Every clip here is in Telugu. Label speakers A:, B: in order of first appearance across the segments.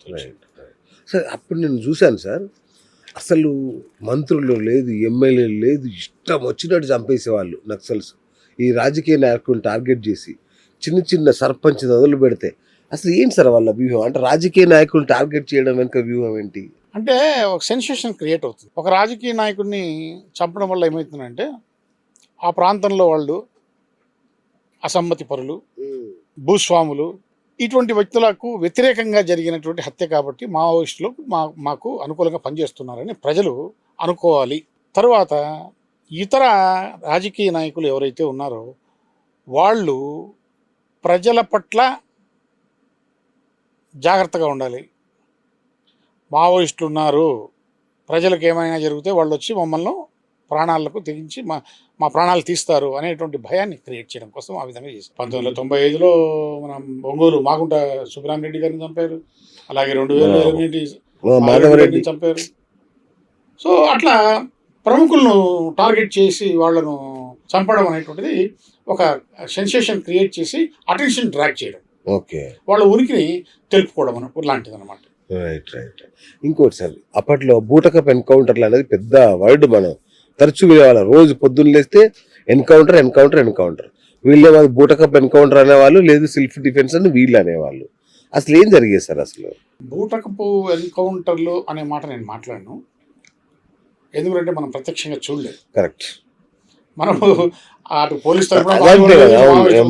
A: వచ్చింది.
B: సార్ అప్పుడు నేను చూశాను సార్, అసలు మంత్రులు లేదు, ఎమ్మెల్యేలు లేదు, ఇష్టం వచ్చినట్టు చంపేసేవాళ్ళు నక్సల్స్. ఈ రాజకీయ నాయకులను టార్గెట్ చేసి చిన్న చిన్న సర్పంచ్ మొదలు పెడితే అసలు ఏంటి సార్ వాళ్ళ వ్యూహం? అంటే రాజకీయ నాయకులను టార్గెట్ చేయడం వెనుక వ్యూహం ఏంటి?
A: అంటే ఒక సెన్సేషన్ క్రియేట్ అవుతుంది. ఒక రాజకీయ నాయకుడిని చంపడం వల్ల ఏమవుతుందంటే ఆ ప్రాంతంలో వాళ్ళు అసమ్మతి పరులు, భూస్వాములు, ఇటువంటి వ్యక్తులకు వ్యతిరేకంగా జరిగినటువంటి హత్య కాబట్టి మావోయిస్టులు మాకు అనుకూలంగా పనిచేస్తున్నారని ప్రజలు అనుకోవాలి. తరువాత ఇతర రాజకీయ నాయకులు ఎవరైతే ఉన్నారో వాళ్ళు ప్రజల పట్ల జాగ్రత్తగా ఉండాలి. మావోయిస్టులు ఉన్నారు, ప్రజలకు ఏమైనా జరిగితే వాళ్ళు వచ్చి మమ్మల్ని ప్రాణాలకు తెగించి మా ప్రాణాలు తీస్తారు అనేటువంటి భయాన్ని క్రియేట్ చేయడం కోసం ఆ విధంగా చేశారు. 1995లో మనం ఒంగోలు మాగుంట సుబ్రహ్మరెడ్డి గారిని చంపారు. అలాగే 2000 చంపారు. సో అట్లా ప్రముఖులను టార్గెట్ చేసి వాళ్ళను చంపడం అనేటువంటిది ఒక సెన్సేషన్ క్రియేట్ చేసి అటెన్షన్ డ్రాక్ చేయడం,
B: ఓకే,
A: వాళ్ళ ఉనికిని తెలుపుకోవడం లాంటిది అనమాట.
B: Right right. ఇంకోటి సార్, అప్పట్లో బూటకప్ ఎన్కౌంటర్లు అనేది పెద్ద వర్డ్ మనం తరచూ వినేవాళ్ళం. రోజు పొద్దున్న లేస్తే ఎన్కౌంటర్ ఎన్కౌంటర్ ఎన్కౌంటర్. వీళ్ళే వాళ్ళు బూటకప్ ఎన్కౌంటర్ అనేవాళ్ళు, లేదు సెల్ఫ్ డిఫెన్స్ అని వీళ్ళు అనేవాళ్ళు. అసలు ఏం జరిగేది సార్? అసలు
A: బూటకపు ఎన్కౌంటర్లు అనే మాట నేను మాట్లాడను, ఎందుకంటే మనం ప్రత్యక్షంగా చూడలేదు.
B: కరెక్ట్.
A: మనము అటు పోలీస్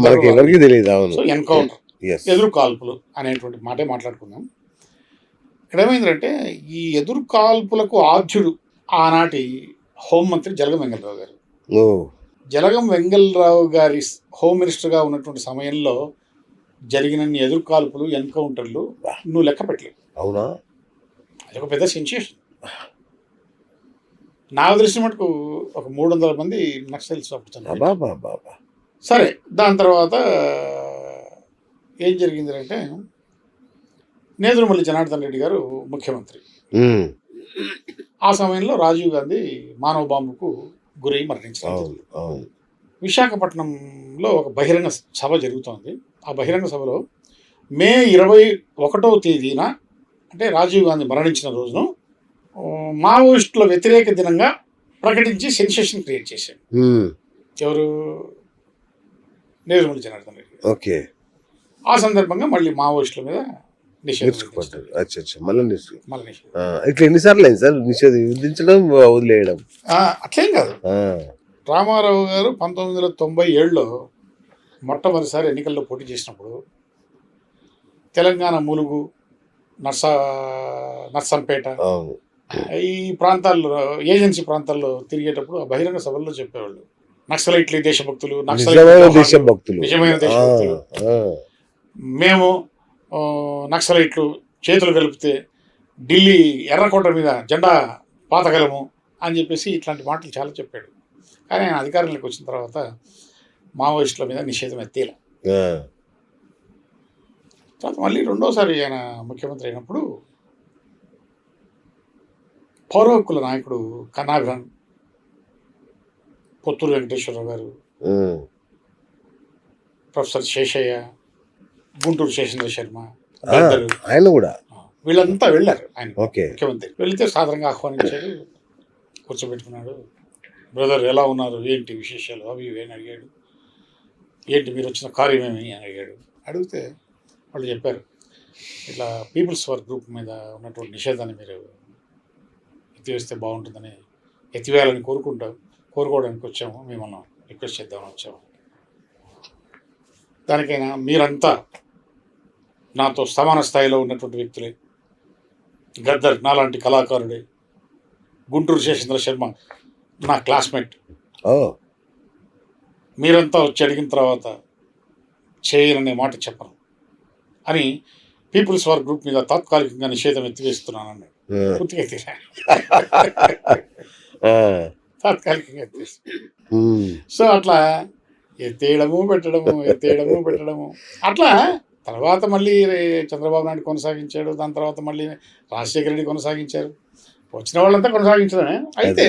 B: మనకి ఎవరికి తెలియదు. అవును.
A: సో ఎన్కౌంటర్, ఎదురు కాల్పులు అనేటువంటి మాటే మాట్లాడుకుందాం. ఇక్కడ ఏమైందంటే ఈ ఎదురు కాల్పులకు ఆద్యుడు ఆనాటి హోంమంత్రి జలగం వెంగళరావు గారు. జలగం వెంగళరావు గారి హోమ్ మినిస్టర్గా ఉన్నటువంటి సమయంలో జరిగినన్ని ఎదురు కాల్పులు, ఎన్కౌంటర్లు నువ్వు లెక్క పెట్టలేవు.
B: అవునా?
A: అది ఒక పెద్ద సెన్సేషన్. నాకు తెలిసిన మటుకు ఒక 300 మంది నక్సల్స్ చంపారు. సరే, దాని తర్వాత ఏం జరిగిందంటే నేదురుమల్లి జనార్దన్ రెడ్డి గారు ముఖ్యమంత్రి. ఆ సమయంలో రాజీవ్ గాంధీ మానవ బాంబుకు గురై మరణించారు. విశాఖపట్నంలో ఒక బహిరంగ సభ జరుగుతోంది. ఆ బహిరంగ సభలో మే 21వ తేదీన, అంటే రాజీవ్ గాంధీ మరణించిన రోజును మావోయిస్టుల వ్యతిరేక దినంగా ప్రకటించి సెన్సేషన్ క్రియేట్ చేశారు. ఎవరు? నేదురుమల్లి జనార్దన్ రెడ్డి.
B: ఓకే.
A: ఆ సందర్భంగా మళ్ళీ మావోయిస్టుల మీద
B: ఇట్లా ఎన్నిసార్లు అయింది సార్ నిషేధం విధించడం, వదిలేయడం?
A: అట్లేం కాదు. రామారావు గారు 1997లో మొట్టమొదటిసారి ఎన్నికల్లో పోటీ చేసినప్పుడు తెలంగాణ ములుగు, నర్సంపేట ఈ ప్రాంతాల్లో, ఏజెన్సీ ప్రాంతాల్లో తిరిగేటప్పుడు ఆ బహిరంగ సభల్లో చెప్పేవాళ్ళు, నక్సలైట్లు దేశభక్తులు, నిజమైన దేశభక్తులు, మేము నక్సలైట్లు చేతులు కలిపితే ఢిల్లీ ఎర్రకోట మీద జెండా పాతగలము అని చెప్పేసి ఇట్లాంటి మాటలు చాలా చెప్పాడు. కానీ ఆయన అధికారంలోకి వచ్చిన తర్వాత మావోయిస్టుల మీద నిషేధం ఎత్తేలా. తర్వాత మళ్ళీ రెండోసారి ఆయన ముఖ్యమంత్రి అయినప్పుడు పౌర హక్కుల నాయకుడు కన్నాభిరాన్, పొత్తూరు వెంకటేశ్వరరావు గారు, ప్రొఫెసర్ శేషయ్య, గుంటూరు శేషేంద్ర శర్మ,
B: ఆయన కూడా,
A: వీళ్ళంతా వెళ్ళారు. ఆయన ముఖ్యమంత్రి వెళితే సాధారణంగా ఆహ్వానించాడు, కూర్చోబెట్టుకున్నాడు. బ్రదర్ ఎలా ఉన్నారు, ఏంటి విశేషాలు, అవి ఇవి అని అడిగాడు. ఏంటి మీరు వచ్చిన కార్యమేమి అని అడిగాడు. అడిగితే వాళ్ళు చెప్పారు, ఇట్లా పీపుల్స్ వర్క్ గ్రూప్ మీద ఉన్నటువంటి నిషేధాన్ని మీరు ఎత్తివేస్తే బాగుంటుందని, ఎత్తివేయాలని కోరుకోవడానికి వచ్చాము, మిమ్మల్ని రిక్వెస్ట్ చేద్దామని వచ్చాము. దానికైనా మీరంతా నాతో సమాన స్థాయిలో ఉన్నటువంటి వ్యక్తులే, గద్దర్ నాలాంటి కళాకారుడే, గుంటూరు శేషేంద్ర శర్మ నా క్లాస్మేట్, మీరంతా వచ్చి అడిగిన తర్వాత చేయననే మాట చెప్పను అని పీపుల్స్ వర్క్ గ్రూప్ మీద తాత్కాలికంగా నిషేధం ఎత్తివేస్తున్నానని పూర్తిగా ఎత్తిరా, తాత్కాలికంగా ఎత్తివేసి. సో అట్లా ఎత్తేయడము పెట్టడము అట్లా. తర్వాత మళ్ళీ చంద్రబాబు నాయుడు కొనసాగించాడు, దాని తర్వాత మళ్ళీ రాజశేఖర రెడ్డి కొనసాగించారు, వచ్చిన వాళ్ళంతా కొనసాగించడమే. అయితే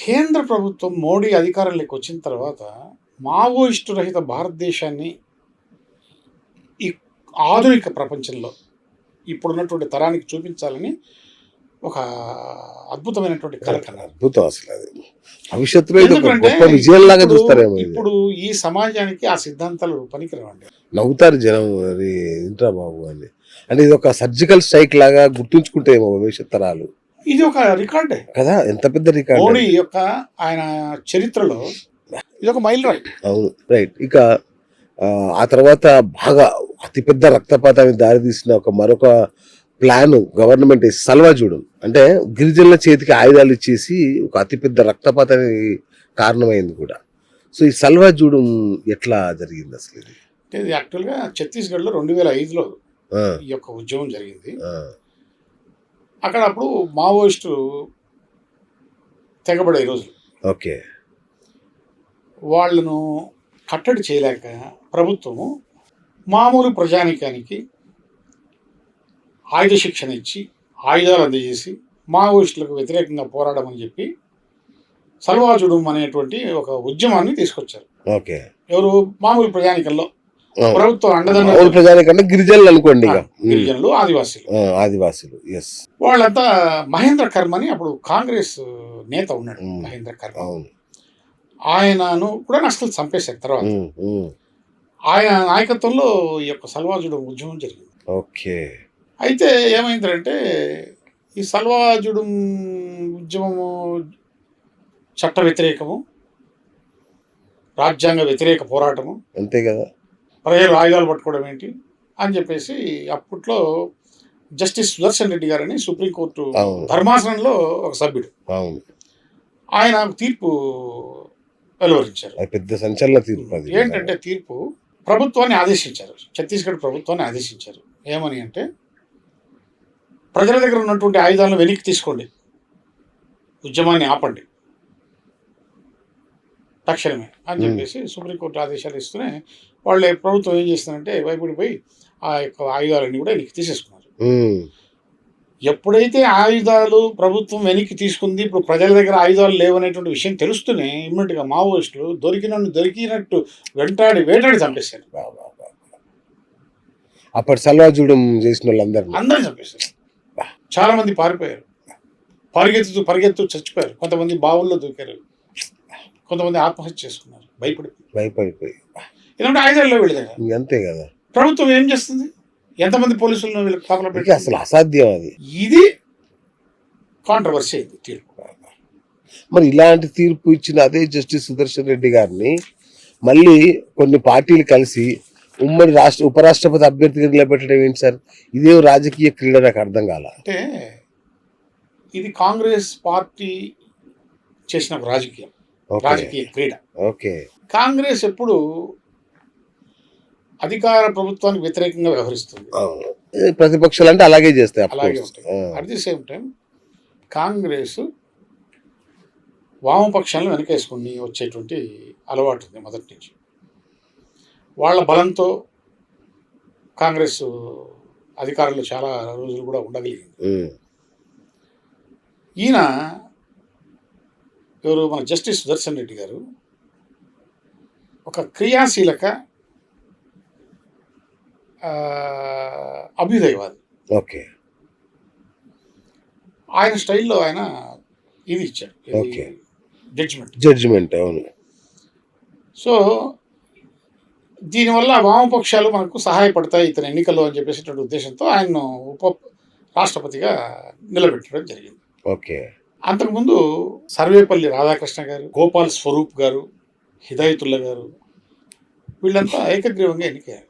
A: కేంద్ర ప్రభుత్వం మోడీ అధికారంలోకి వచ్చిన తర్వాత మావోయిస్టు రహిత భారతదేశాన్ని ఈ ఆధునిక ప్రపంచంలో ఇప్పుడున్నటువంటి తరానికి చూపించాలని ఒక అద్భుతమైనటువంటి కళ కన్నారు.
B: అద్భుతం అసలు అది. భవిష్యత్తులో ఇది ఒక
A: ఎందుకంటే
B: గొప్ప విజయంలాగా చూస్తారేమో ఇది.
A: ఇప్పుడు ఈ సమాజానికి ఆ సిద్ధాంతాలు పనికిరావండి.
B: నవ్వుతారు జనం, అది ఏంట్రా బాబు అని. అంటే ఇది ఒక సర్జికల్ స్ట్రైక్ లాగా గుర్తుంచుకుంటేమో భవిష్యత్ తరాలు
A: ఇది ఒక రికార్డే
B: కదా. ఎంత పెద్ద రికార్డ్
A: మోడీ యొక్క ఆయన చరిత్రలో ఇది ఒక మైల్ రాయి.
B: అవును, రైట్. ఇక ఆ తర్వాత బాగా అతిపెద్ద రక్తపాతానికి దారితీసిన మరొక ప్లాన్ గవర్నమెంట్ సల్వాజూడం, అంటే గిరిజనుల చేతికి ఆయుధాలు ఇచ్చేసి ఒక అతిపెద్ద రక్తపాతానికి కారణమైంది కూడా. సో ఈ సల్వాజూడం ఎట్లా జరిగింది అసలు ఇది?
A: ఇది యాక్చువల్గా ఛత్తీస్గఢ్లో 2005లో
B: ఆ,
A: ఈ యొక్క ఉద్యమం జరిగింది.
B: ఆ,
A: అక్కడ అప్పుడు మావోయిస్టు తెగబడే రోజులు.
B: ఓకే.
A: వాళ్ళను కట్టడి చేయలేక ప్రభుత్వము మామూలు ప్రజానికానికి ఆయుధ శిక్షణ ఇచ్చి ఆయుధాలు అందజేసి మావోయిస్టులకు వ్యతిరేకంగా పోరాడమని చెప్పి సల్వాజుడుం అనేటువంటి ఒక ఉద్యమాన్ని తీసుకొచ్చారు.
B: ఓకే.
A: ఎవరు? మామూలు ప్రజానికంలో ప్రభుత్వం
B: మామూలు
A: అండదండ
B: ప్రజానికన్నా గిరిజనులు అనుకోండి ఇక.
A: గిరిజనులు, ఆదివాసీలు,
B: ఆదివాసులు. ఎస్.
A: వాళ్ళంతా మహేంద్ర కర్మ అని అప్పుడు కాంగ్రెస్ నేత ఉన్నాడు. మహేంద్ర కర్మ
B: అవును.
A: ఆయనను కూడా నక్సల్ చంపేశారు తర్వాత. ఆయన నాయకత్వంలో ఈ యొక్క సల్వాజుడుం ఉద్యమం జరిగింది.
B: ఓకే.
A: అయితే ఏమైందంటే ఈ సల్వాజుడుం ఉద్యమము చట్ట వ్యతిరేకము, రాజ్యాంగ వ్యతిరేక పోరాటము,
B: అంతే కదా.
A: ప్రజలు ఆయుధాలు పట్టుకోవడం ఏంటి అని చెప్పేసి అప్పట్లో జస్టిస్ సుదర్శన్ రెడ్డి గారని సుప్రీంకోర్టు
B: అవును.
A: ధర్మాసనంలో ఒక సభ్యుడు,
B: అవును.
A: ఆయన తీర్పు వెలువరించారు.
B: అది పెద్ద సంచలన తీర్పు అది.
A: ఏంటంటే తీర్పు ప్రభుత్వాన్ని ఆదేశించారు, ఛత్తీస్గఢ్ ప్రభుత్వాన్ని ఆదేశించారు. ఏమని అంటే ప్రజల దగ్గర ఉన్నటువంటి ఆయుధాలను వెనక్కి తీసుకోండి, ఉద్యమాన్ని ఆపండి తక్షణమే అని చెప్పేసి సుప్రీంకోర్టు ఆదేశాలు ఇస్తూనే వాళ్ళ ప్రభుత్వం ఏం చేస్తుందంటే భయపడిపోయి ఆ యొక్క ఆయుధాలన్నీ కూడా వెనక్కి తీసేసుకున్నారు. ఎప్పుడైతే ఆయుధాలు ప్రభుత్వం వెనక్కి తీసుకుంది, ఇప్పుడు ప్రజల దగ్గర ఆయుధాలు లేవనేటువంటి విషయం తెలుస్తూనే ఇమ్మీడియట్గా మావోయిస్టులు దొరికినట్టు వేటాడి చంపేశారు.
B: అప్పటి సల్వాజూడం చేసిన వాళ్ళందరూ
A: చంపేశారు. చాలా మంది పారిపోయారు, పరిగెత్తు చచ్చిపోయారు. కొంతమంది బావుల్లో దూకారు, కొంతమంది ఆత్మహత్య చేసుకున్నారు
B: భయపడిపోయి.
A: ఎందుకంటే ఆయుధాల్లో వెళ్ళేదా.
B: అంతే కదా.
A: ప్రభుత్వం ఏం చేస్తుంది? ఎంతమంది పోలీసులను వీళ్ళకి కాపలా పెట్టి
B: అసలు అసాధ్యం అది.
A: ఇది కాంట్రవర్సీ అయింది తీర్పు.
B: మరి ఇలాంటి తీర్పు ఇచ్చిన అదే జస్టిస్ సుదర్శన్ రెడ్డి గారిని మళ్ళీ కొన్ని పార్టీలు కలిసి ఉమ్మడి ఉపరాష్ట్రపతి అభ్యర్థిగా నిలబెట్టడం ఏంటి సార్? ఇదే రాజకీయ క్రీడ, నాకు అర్థం కాల.
A: అంటే ఇది కాంగ్రెస్ పార్టీ చేసిన ఒక రాజకీయ క్రీడ.
B: ఓకే.
A: కాంగ్రెస్ ఎప్పుడు అధికార ప్రభుత్వానికి వ్యతిరేకంగా వ్యవహరిస్తుంది,
B: ప్రతిపక్షాలు అంటే అలాగే చేస్తాయి.
A: అలాగే ఉంటాయి. At the same time Congress వామపక్షాలను వెనకేసుకుని వచ్చేటువంటి అలవాటు ఉంది మొదటి నుంచి. వాళ్ళ బలంతో కాంగ్రెస్ అధికారంలో చాలా రోజులు కూడా ఉండగలిగింది. ఈయన ఎవరు? మన జస్టిస్ సుదర్శన్ రెడ్డి గారు ఒక క్రియాశీలక అభ్యుదయవాది.
B: ఓకే.
A: ఆయన స్టైల్లో ఆయన ఇది ఇచ్చాడు,
B: ఓకే,
A: జడ్జిమెంట్.
B: అవును.
A: సో దీనివల్ల వామపక్షాలు మనకు సహాయపడతాయి ఇతని ఎన్నికల్లో అని చెప్పేసేటువంటి ఉద్దేశంతో ఆయన్ను రాష్ట్రపతిగా నిలబెట్టడం జరిగింది.
B: ఓకే.
A: అంతకుముందు సర్వేపల్లి రాధాకృష్ణ గారు, గోపాల్ స్వరూప్ గారు, హిదాయతుల్లా గారు వీళ్ళంతా ఏకగ్రీవంగా ఎన్నికయ్యారు.